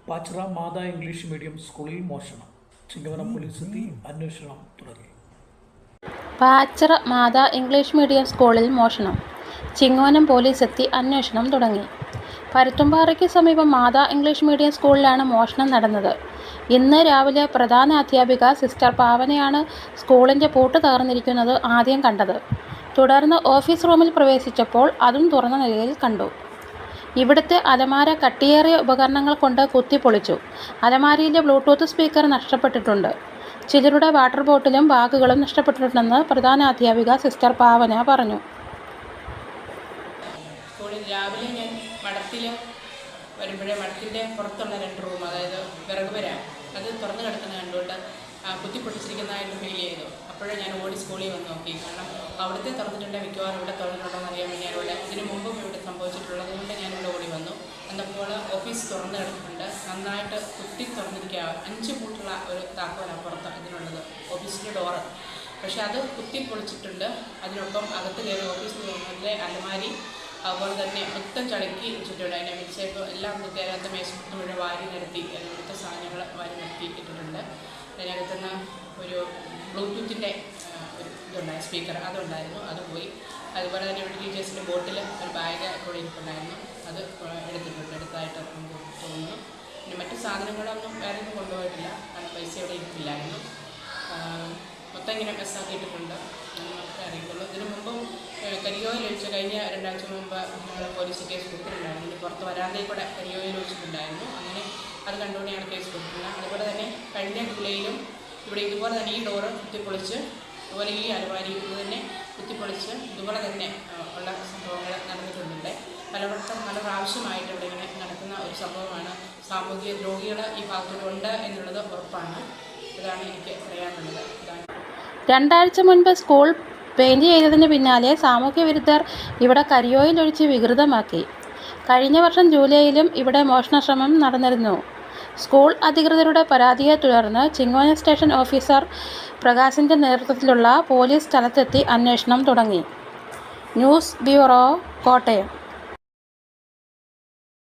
പാച്ചിറ മാതാ English medium സ്കൂളിൽ മോഷണം. ചിങ്ങവനം പോലീസെത്തി അന്വേഷണം തുടങ്ങി. പാച്ചിറ മാതാ ഇംഗ്ലീഷ് മീഡിയം സ്കൂളിൽ മോഷണം. ചിങ്ങവനം പോലീസെത്തി അന്വേഷണം തുടങ്ങി. പരുത്തുംപാറയ്ക്ക് സമീപം മാതാ ഇംഗ്ലീഷ് മീഡിയം സ്കൂളിലാണ് മോഷണം നടന്നത്. ഇന്ന് രാവിലെ പ്രധാന അധ്യാപിക സിസ്റ്റർ പാവനയാണ് സ്കൂളിൻ്റെ പൂട്ട് തകർന്നിരിക്കുന്നത് ആദ്യം കണ്ടത്. തുടർന്ന് ഓഫീസ് റൂമിൽ പ്രവേശിച്ചപ്പോൾ അതും തുറന്ന നിലയിൽ കണ്ടു. ഇവിടുത്തെ അലമാര കട്ടിയേറിയ ഉപകരണങ്ങൾ കൊണ്ട് കുത്തിപ്പൊളിച്ചു. അലമാരയിലെ ബ്ലൂടൂത്ത് സ്പീക്കർ നഷ്ടപ്പെട്ടിട്ടുണ്ട്. ചിലരുടെ വാട്ടർ ബോട്ടിലും ബാഗുകളും നഷ്ടപ്പെട്ടിട്ടുണ്ടെന്ന് പ്രധാന അധ്യാപിക സിസ്റ്റർ പാവന പറഞ്ഞു. സ്കൂളിൽ രാവിലെ ഞാൻ മഠത്തിൽ വരുമ്പോഴേ മഠത്തിൻ്റെ പുറത്തുള്ള 2 റൂം, അതായത് വിറക് വര, അത് തുറന്നു കിടക്കുന്ന കണ്ടുകൊണ്ട് കുത്തിപ്പൊട്ടിച്ചിരിക്കുന്നതായിട്ട് ഫീൽ ചെയ്തു. അപ്പോഴേ ഞാൻ ഓടി സ്കൂളിൽ വന്ന് നോക്കി. കാരണം അവിടുത്തെ തുറന്നിട്ടുണ്ടെങ്കിൽ മിക്കവാറും ഇവിടെ തുറന്നിട്ടുണ്ടോ എന്ന് അറിയാൻ വേണ്ടി ഞാനിവിടെ ഇതിന് മുമ്പും ഇവിടെ സംഭവിച്ചിട്ടുള്ളത് കൊണ്ട് ഞാനിവിടെ ഓടി വന്നു. എന്നപ്പോൾ ഓഫീസ് തുറന്നു കിടക്കുന്നുണ്ട്, നന്നായിട്ട് കുത്തി തുറന്നിരിക്കുക. 5 ഫൂട്ടുള്ള ഒരു താക്കോലാണ് പുറത്ത് ഇതിനുള്ളത്, ഓഫീസിൻ്റെ ഡോറ്. പക്ഷേ അത് കുത്തി പൊളിച്ചിട്ടുണ്ട്. അതിനൊപ്പം അകത്ത് കയറി ഓഫീസിൽ തുറന്നതിലെ അലമാരി അതുപോലെ തന്നെ മൊത്തം ചടക്കി വെച്ചിട്ടുണ്ട്. അതിൻ്റെ മിക്സേപ്പ് എല്ലാം കുത്തിയതിനകത്ത് മേശപ്പുറത്ത് മുഴുവൻ വാരി നിരത്തി ഇവിടുത്തെ സാധനങ്ങൾ വാരി നിരത്തി ഇട്ടിട്ടുണ്ട്. അതിനകത്തുനിന്ന് ഒരു ബ്ലൂടൂത്തിൻ്റെ ഒരു ഇതുണ്ടായിരുന്നു, സ്പീക്കർ അതുണ്ടായിരുന്നു, അത് പോയി. അതുപോലെ തന്നെ ഇവിടെ ടീച്ചേഴ്സിൻ്റെ ബോട്ടിൽ ഒരു ബാഗ് കൂടെ ഇരിപ്പുണ്ടായിരുന്നു, അത് എടുത്തതായിട്ട് നമുക്ക് തോന്നുന്നു. പിന്നെ മറ്റു സാധനങ്ങളൊന്നും വേറെ ഒന്നും കൊണ്ടുപോയിട്ടില്ല, കാരണം പൈസ ഇവിടെ ഇരിപ്പില്ലായിരുന്നു. മൊത്തം ഇങ്ങനെ മെസ്സാക്കിയിട്ടിട്ടുണ്ട് നമുക്ക് അറിയുള്ളൂ. ഇതിനു മുമ്പും കരിയോയിൽ ഒഴിച്ച് കഴിഞ്ഞ 2 ആഴ്ച മുമ്പ് നമ്മൾ പോലീസ് കേസ് കൊടുത്തിട്ടുണ്ടായിരുന്നു. ഇനി പുറത്ത് വരാന്തയിൽ കൂടെ കരിയോയിൽ ഒഴിച്ചിട്ടുണ്ടായിരുന്നു. അങ്ങനെ അത് കണ്ടുകൊണ്ടാണ് കേസ് കൊടുക്കുന്നത്. അതുപോലെ തന്നെ കഴിഞ്ഞ ജൂലൈയിലും ഇവിടെ ഇതുപോലെ തന്നെ ഈ ഡോറ് കുത്തിപ്പൊളിച്ച്, അതുപോലെ ഈ അലമാരി ഇത് തന്നെ കുത്തിപ്പൊളിച്ച് ഇതുപോലെ തന്നെ ഉള്ള സംഭവങ്ങൾ നടന്നിട്ടുണ്ട്. പല പ്രാവശ്യമായിട്ട് ഇവിടെ ഇങ്ങനെ നടക്കുന്ന ഒരു സംഭവമാണ്. സാമൂഹിക ദ്രോഹികൾ ഈ ഭാഗത്തുണ്ട് എന്നുള്ളത് ഉറപ്പാണ്. ഇതാണ് എനിക്ക് പറയാനുള്ളത്. 2 ആഴ്ച മുൻപ് സ്കൂൾ പെയിൻറ് ചെയ്തതിന് പിന്നാലെ സാമൂഹ്യ വിരുദ്ധർ ഇവിടെ കരിയോയിൽ ഒഴിച്ച് വികൃതമാക്കി. കഴിഞ്ഞ വർഷം ജൂലൈയിലും ഇവിടെ മോഷണശ്രമം നടന്നിരുന്നു. സ്കൂൾ അധികൃതരുടെ പരാതിയെ തുടർന്ന് ചിങ്ങവനം സ്റ്റേഷൻ ഓഫീസർ പ്രകാശിൻ്റെ നേതൃത്വത്തിലുള്ള പോലീസ് സ്ഥലത്തെത്തി അന്വേഷണം തുടങ്ങി. News bureau, Kottayam.